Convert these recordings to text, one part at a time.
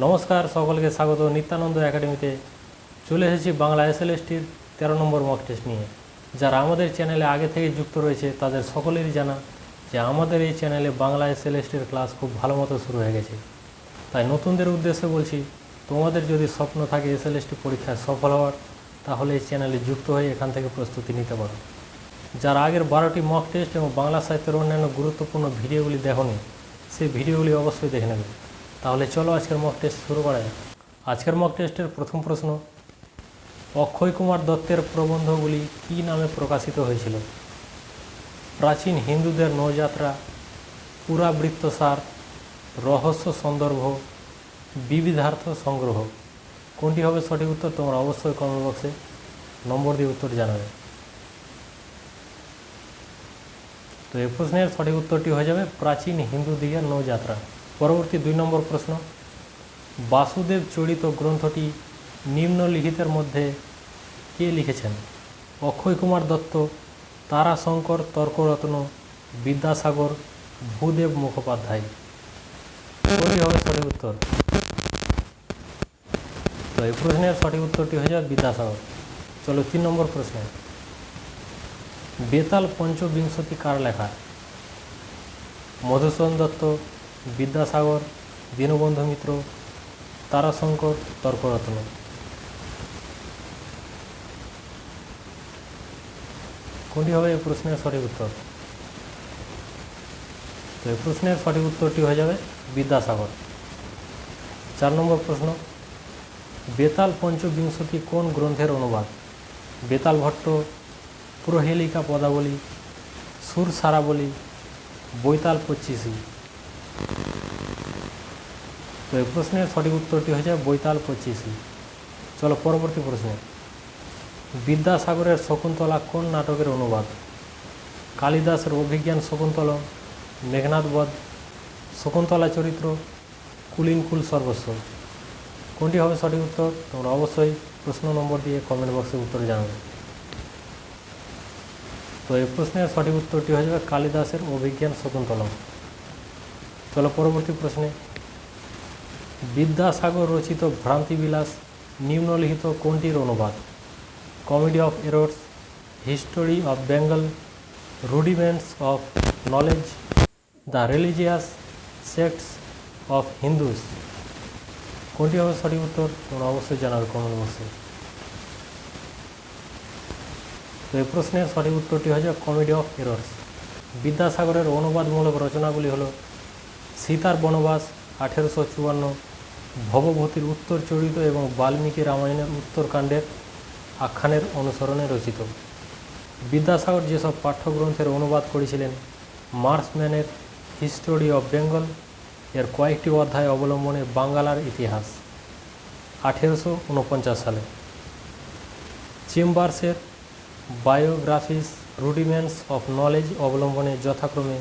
নমস্কার, সকলকে স্বাগত নিত্যানন্দ একাডেমিতে। চলে এসেছি বাংলা এসএলএসটির 13 নম্বর মক টেস্ট নিয়ে। যারা আমাদের চ্যানেলে আগে থেকে যুক্ত রয়েছে তাদের সকলেরই জানা যে আমাদের এই চ্যানেলে বাংলা এসএলএসটির ক্লাস খুব ভালো মতো শুরু হয়ে গেছে। তাই নতুনদের উদ্দেশ্যে বলছি, তোমাদের যদি স্বপ্ন থাকে এসএলএসটি পরীক্ষায় সফল হওয়ার, তাহলে এই চ্যানেলে যুক্ত হয়ে এখান থেকে প্রস্তুতি নিতে পারো। যারা আগের 12টি মক টেস্ট এবং বাংলা সাহিত্যের অন্যান্য গুরুত্বপূর্ণ ভিডিওগুলি দেখোনি, সেই ভিডিওগুলি অবশ্যই দেখে নেবে। তাহলে চলো আজকের মক টেস্ট শুরু করা যাক। আজকের মক টেস্টের প্রথম প্রশ্ন, অক্ষয় কুমার দত্তের প্রবন্ধগুলি কী নামে প্রকাশিত হয়েছিল? প্রাচীন হিন্দুদের নৌযাত্রা, পুরাবৃত্তসার, রহস্য সন্দর্ভ, বিবিধার্থ সংগ্রহ। কোনটি হবে সঠিক উত্তর? তোমরা অবশ্যই কমেন্ট বক্সে নম্বর দিয়ে উত্তর জানাবে। তো এই প্রশ্নের সঠিক উত্তরটি হয়ে যাবে প্রাচীন হিন্দুদিগের নৌযাত্রা। পরবর্তী 2 নম্বর প্রশ্ন, বাসুদেব চরিত গ্রন্থটি নিম্নলিখিতের মধ্যে কে লিখেছেন? অক্ষয় কুমার দত্ত, তারাশঙ্কর তর্করত্ন, বিদ্যাসাগর, ভূদেব মুখোপাধ্যায়। কোনটি হবে সঠিক উত্তর? তো এই প্রশ্নের সঠিক উত্তরটি হয়ে যাবে বিদ্যাসাগর। চলো 3 নম্বর প্রশ্ন, বেতাল পঞ্চবিংশতি কার লেখা? মধুসূদন দত্ত, বিদ্যাসাগর, দীনবন্ধু মিত্র, তারাশঙ্কর তর্করত্ন। কোনটি হবে এই প্রশ্নের সঠিক উত্তর? তো এই প্রশ্নের সঠিক উত্তরটি হয়ে যাবে বিদ্যাসাগর। 4 নম্বর প্রশ্ন, বেতাল পঞ্চবিংশতি কোন গ্রন্থের অনুবাদ? বেতাল ভট্ট, প্রহেলিকা পদাবলী, সুর সারাবলী, বৈতাল পঁচিশি। তো এই প্রশ্নের সঠিক উত্তরটি হয়ে যাবে বৈতাল পঁচিশি। চলো পরবর্তী প্রশ্ন, বিদ্যাসাগরের শকুন্তলা কোন নাটকের অনুবাদ? কালিদাসের অভিজ্ঞান শকুন্তলম, মেঘনাদ বধ, শকুন্তলা চরিত্র, কুলিনকুল সর্বস্ব। কোনটি হবে সঠিক উত্তর? তোমরা অবশ্যই প্রশ্ন নম্বর দিয়ে কমেন্ট বক্সে উত্তর জানাবে। তো এই প্রশ্নের সঠিক উত্তরটি হয়ে যাবে কালিদাসের অভিজ্ঞান শকুন্তলম। চলো পরবর্তী প্রশ্নে, বিদ্যাসাগর রচিত ভ্রান্তিবিলাস নিম্নলিখিত কোনটির অনুবাদ? Comedy of errors, history of Bengal, rudiments of knowledge, the religious sects of Hindus. কোনটি হবে সঠিক উত্তর? তোমরা অবশ্যই জানাবে কমেন্ট বক্সে। তো এই প্রশ্নের সঠিক উত্তরটি হয়ে যাবে কমেডি অফ এরর্স। বিদ্যাসাগরের অনুবাদমূলক রচনাগুলি হল সীতার বনবাস 1854, ভবভূতির উত্তর চরিত এবং বাল্মীকি রামায়ণের উত্তরকাণ্ডের আখ্যানের অনুসরণে রচিত। বিদ্যাসাগর যেসব পাঠ্যগ্রন্থের অনুবাদ করেছিলেন, মার্সম্যানের হিস্টোরি অফ বেঙ্গল এর কয়েকটি অধ্যায় অবলম্বনে বাঙ্গালার ইতিহাস 1849 সালে, চেম্বার্সের বায়োগ্রাফিস রুডিমেন্টস অফ নলেজ অবলম্বনে যথাক্রমে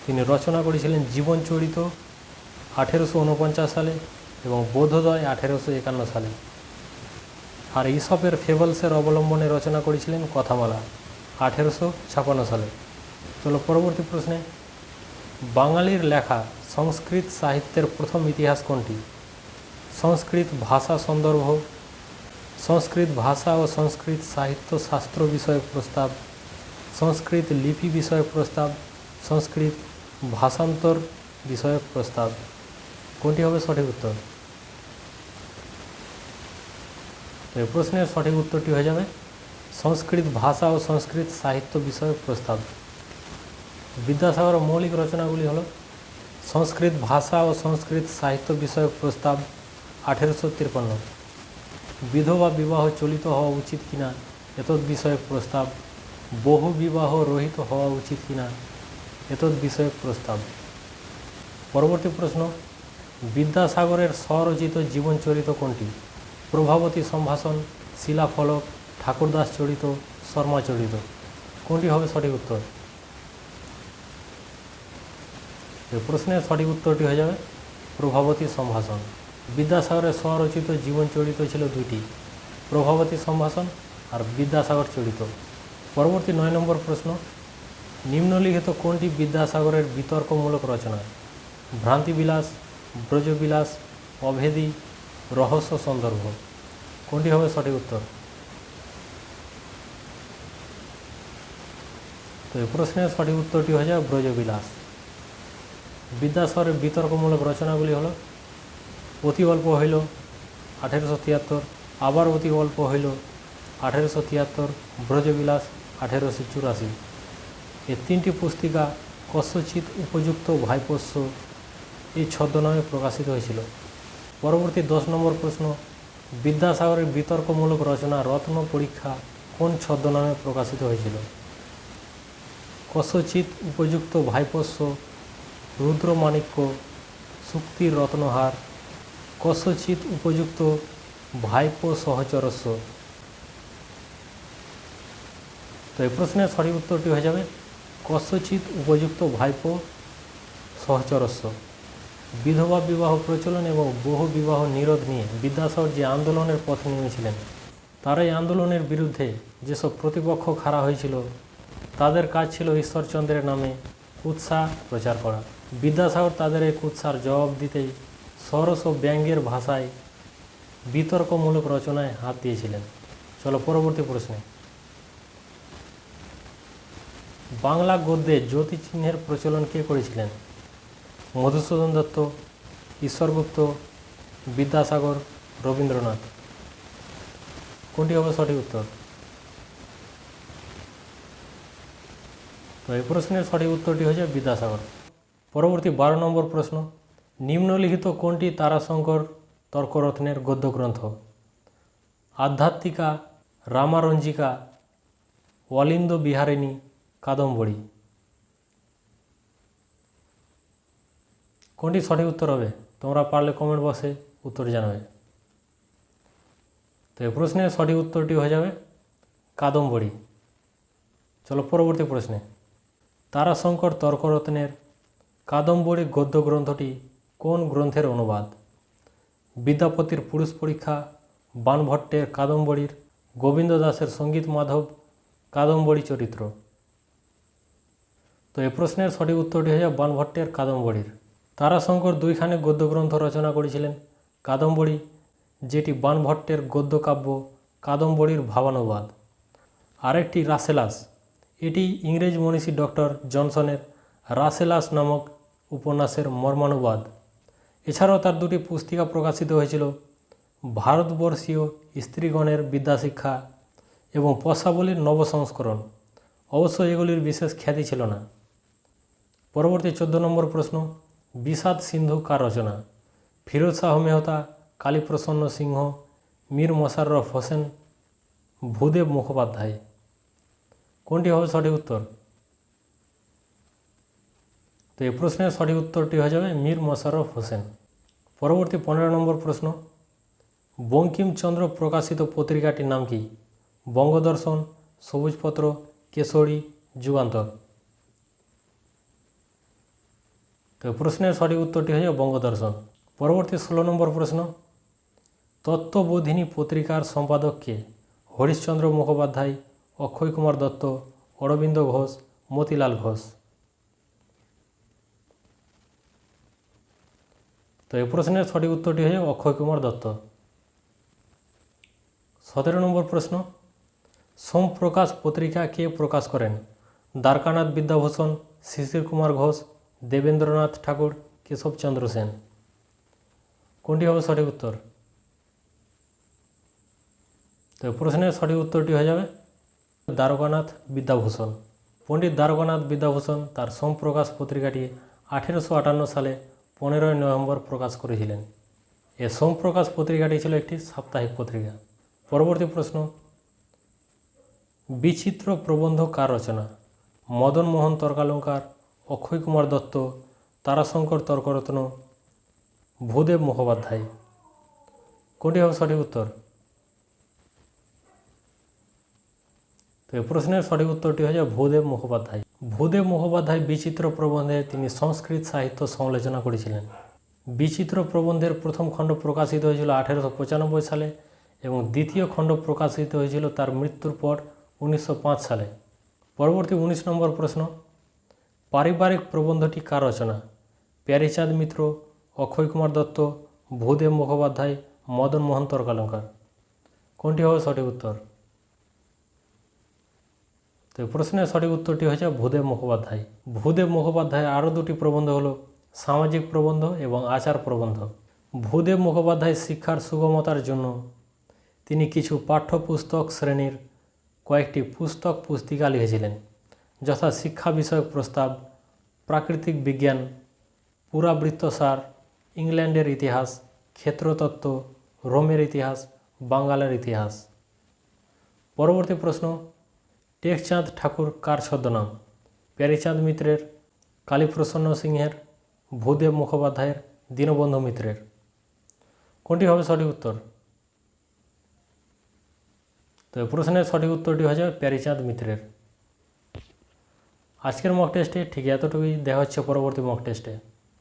তিনি রচনা করেছিলেন জীবনচরিত 1849 সালে এবং বোধোদয় 1851 সালে। আর ইসপের ফেবলসের অবলম্বনে রচনা করেছিলেন কথামালা 1856 সালে। চলো পরবর্তী প্রশ্নে, বাঙালির লেখা সংস্কৃত সাহিত্যের প্রথম ইতিহাস কোনটি? সংস্কৃত ভাষা সন্দর্ভ, সংস্কৃত ভাষা ও সংস্কৃত সাহিত্য শাস্ত্র বিষয়ক প্রস্তাব, সংস্কৃত লিপি বিষয়ক প্রস্তাব, সংস্কৃত ভাষান্তর বিষয়ক প্রস্তাব। কোনটি হবে সঠিক উত্তর? এই প্রশ্নের সঠিক উত্তরটি হয়ে যাবে সংস্কৃত ভাষা ও সংস্কৃত সাহিত্য বিষয়ক প্রস্তাব। বিদ্যাসাগরের মৌলিক রচনাগুলি হল সংস্কৃত ভাষা ও সংস্কৃত সাহিত্য বিষয়ক প্রস্তাব 1853, বিধবা বিবাহ চলিত হওয়া উচিত কিনা এতদ বিষয়ক প্রস্তাব, বহু বিবাহ রহিত হওয়া উচিত কিনা এতদ বিষয়ক প্রস্তাব। পরবর্তী প্রশ্ন, বিদ্যাসাগরের স্বরচিত জীবনচরিত কোনটি? প্রভাবতী সম্ভাষণ, শিলাফলক, ঠাকুরদাস চরিত, শর্মা চরিত। কোনটি হবে সঠিক উত্তর? এই প্রশ্নের সঠিক উত্তরটি হয়ে যাবে প্রভাবতী সম্ভাষণ। বিদ্যাসাগরের স্বরচিত জীবনচরিত ছিল 2টি, প্রভাবতী সম্ভাষণ আর বিদ্যাসাগর চরিত। পরবর্তী 9 নম্বর প্রশ্ন, নিম্নলিখিত কোনটি বিদ্যাসাগরের বিতর্কমূলক রচনা? ভ্রান্তিবিলাস, ব্রজবিলাস, অভেদী, রহস্য সন্দর্ভ। কোনটি হবে সঠিক উত্তর? তো এই প্রশ্নের সঠিক উত্তরটি হয়ে যাবে ব্রজবিলাস। বিদ্যাসাগরের বিতর্কমূলক রচনাগুলি হলো অতি অল্প হইল 1873, আবার অতি অল্প হইল 1873, ব্রজবিলাস 1884। এই তিনটি পুস্তিকা কস্যচিৎ উপযুক্ত ভাইপোষ্য এই ছদ্মনামে প্রকাশিত হয়েছিল। পরবর্তী 10 নম্বর প্রশ্ন, বিদ্যাসাগরের বিতর্কমূলক রচনা রত্ন পরীক্ষা কোন ছদ্মনামে প্রকাশিত হয়েছিল? কস্যচিৎ উপযুক্ত ভাইপোষ্য, রুদ্রমাণিক্য, সুক্তির রত্নহার, কস্যচিৎ উপযুক্ত ভাইপো সহচরস্য। তো এই প্রশ্নের সঠিক উত্তরটি হয়ে যাবে কস্যচিৎ উপযুক্ত ভাইপো সহচরস্য। বিধবা বিবাহ প্রচলন এবং বহু বিবাহ নিরোধ নিয়ে বিদ্যাসাগর যে আন্দোলনের পথে নেমেছিলেন, তার এই আন্দোলনের বিরুদ্ধে যেসব প্রতিপক্ষ খাড়া হয়েছিল তাদের কাজ ছিল ঈশ্বরচন্দ্রের নামে কুৎসা প্রচার করা। বিদ্যাসাগর তাদের এই কুৎসার জবাব দিতেই সরস ও ব্যঙ্গের ভাষায় বিতর্কমূলক রচনায় হাত দিয়েছিলেন। চলো পরবর্তী প্রশ্নে। বাংলা গদ্যে জ্যোতিচিহ্নের প্রচলন কে করেছিলেন? মধুসূদন দত্ত, ঈশ্বরগুপ্ত, বিদ্যাসাগর, রবীন্দ্রনাথ। কোনটি হবে সঠিক উত্তর? তো এই প্রশ্নের সঠিক উত্তরটি হচ্ছে বিদ্যাসাগর। পরবর্তী 12 নম্বর প্রশ্ন, নিম্নলিখিত কোনটি তারাশঙ্কর তর্করত্নের গদ্যগ্রন্থ? আধ্যাত্মিকা, রামারঞ্জিকা, অলিন্দ বিহারিণী, কাদম্বরী। কোনটি সঠিক উত্তর হবে? তোমরা পারলে কমেন্ট বক্সে উত্তর জানাবে। তো এই প্রশ্নের সঠিক উত্তরটি হয়ে যাবে কাদম্বরী। চলো পরবর্তী প্রশ্নে। তারাশঙ্কর তর্করত্নের কাদম্বরী গদ্য গ্রন্থটি কোন গ্রন্থের অনুবাদ? বিদ্যাপতির পুরুষ পরীক্ষা, বাণভট্টের কাদম্বরীর, গোবিন্দ দাসের সঙ্গীত মাধব, কাদম্বরী চরিত্র। তো এই প্রশ্নের সঠিক উত্তরটি হয়ে যাবে বাণভট্টের কাদম্বরীর। তারাশঙ্কর দুইখানি গদ্যগ্রন্থ রচনা করেছিলেন, কাদম্বরী যেটি বাণভট্টের গদ্যকাব্য, কাদম্বরীর ভাবানুবাদ, আরেকটি রাসেলাস, এটি ইংরেজ মনীষী ডক্টর জনসনের রাসেলাস নামক উপন্যাসের মর্মানুবাদ। এছাড়াও তার দুটি পুস্তিকা প্রকাশিত হয়েছিল, ভারতবর্ষীয় স্ত্রীগণের বিদ্যাশিক্ষা এবং পশাবলীর নবসংস্করণ। অবশ্য এগুলির বিশেষ খ্যাতি ছিল না। পরবর্তী 14 নম্বর প্রশ্ন, বিষাদ সিন্ধু কার রচনা? ফিরোজ শাহ মেহতা, কালীপ্রসন্ন সিংহ, মীর মোশাররফ হোসেন, ভূদেব মুখোপাধ্যায়। কোনটি হবে সঠিক উত্তর? তো এই প্রশ্নের সঠিক উত্তরটি হয়ে যাবে মীর মোশাররফ হোসেন। পরবর্তী 15 নম্বর প্রশ্ন, বঙ্কিমচন্দ্র প্রকাশিত পত্রিকাটির নাম কি? বঙ্গদর্শন, সবুজপত্র, কেশরী, যুগান্তর। তো প্রশ্নের সঠিক উত্তরটি হয়ে যাবে বঙ্গদর্শন। পরবর্তী 16 নম্বর প্রশ্ন, তত্ত্ববোধিনী পত্রিকার সম্পাদক কে? হরিশচন্দ্র মুখোপাধ্যায়, অক্ষয় কুমার দত্ত, অরবিন্দ ঘোষ, মতিলাল ঘোষ। তো এই প্রশ্নের সঠিক উত্তরটি হয়ে যাবে অক্ষয় কুমার দত্ত। 17 নম্বর প্রশ্ন, সোমপ্রকাশ পত্রিকা কে প্রকাশ করেন? দ্বারকানাথ বিদ্যাভূষণ, শিশির কুমার ঘোষ, দেবেন্দ্রনাথ ঠাকুর, কেশবচন্দ্র সেন। কোনটি হবে সঠিক উত্তর? তো প্রশ্নের সঠিক উত্তরটি হয়ে যাবে দ্বারকানাথ বিদ্যাভূষণ। পণ্ডিত দ্বারকানাথ বিদ্যাভূষণ তার সোমপ্রকাশ পত্রিকাটি 1858 সালে 15 নভেম্বর প্রকাশ করেছিলেন। এ সোমপ্রকাশ পত্রিকাটি ছিল একটি সাপ্তাহিক পত্রিকা। পরবর্তী প্রশ্ন, বিচিত্র প্রবন্ধ কার রচনা? মদন মোহন তর্কালঙ্কার, অক্ষয় কুমার দত্ত, তারাশঙ্কর তর্করত্ন, ভূদেব মুখোপাধ্যায়। কোনটি হবে সঠিক উত্তর? তো এই প্রশ্নের সঠিক উত্তরটি হয়ে যাবে ভূদেব মুখোপাধ্যায়। ভূদেব মুখোপাধ্যায় বিচিত্র প্রবন্ধে তিনি সংস্কৃত সাহিত্য সমালোচনা করেছিলেন। বিচিত্র প্রবন্ধের প্রথম খণ্ড প্রকাশিত হয়েছিল 1895 সালে এবং দ্বিতীয় খণ্ড প্রকাশিত হয়েছিল তার মৃত্যুর পর 1905 সালে। পরবর্তী 19 নম্বর প্রশ্ন, পারিবারিক প্রবন্ধটি কার রচনা? প্যারীচাঁদ মিত্র, অক্ষয় কুমার দত্ত, ভূদেব মুখোপাধ্যায়, মদন মোহন তর্কালঙ্কার। কোনটি হবে সঠিক উত্তর? তো এই প্রশ্নের সঠিক উত্তরটি হচ্ছে ভূদেব মুখোপাধ্যায়। ভূদেব মুখোপাধ্যায়ের আরও দুটি প্রবন্ধ হলো সামাজিক প্রবন্ধ এবং আচার প্রবন্ধ। ভূদেব মুখোপাধ্যায় শিক্ষার সুগমতার জন্য তিনি কিছু পাঠ্যপুস্তক শ্রেণীর কয়েকটি পুস্তক পুস্তিকা লিখেছিলেন, যথা শিক্ষা বিষয়ক প্রস্তাব, প্রাকৃতিক বিজ্ঞান, পুরাবৃত্তসার, ইংল্যান্ডের ইতিহাস, ক্ষেত্রতত্ত্ব, রোমের ইতিহাস, বাঙ্গালের ইতিহাস। পরবর্তী প্রশ্ন, টেকচাঁদ ঠাকুর কার ছদ্মনাম? প্যারীচাঁদ মিত্রের, কালীপ্রসন্ন সিংহের, ভূদেব মুখোপাধ্যায়ের, দীনবন্ধু মিত্রের। কোনটি হবে সঠিক উত্তর? তো এই প্রশ্নের সঠিক উত্তরটি হচ্ছে প্যারীচাঁদ মিত্রের। আজকের মক টেস্টে ঠিক এতটুকুই। দেখা হচ্ছে পরবর্তী মক টেস্টে।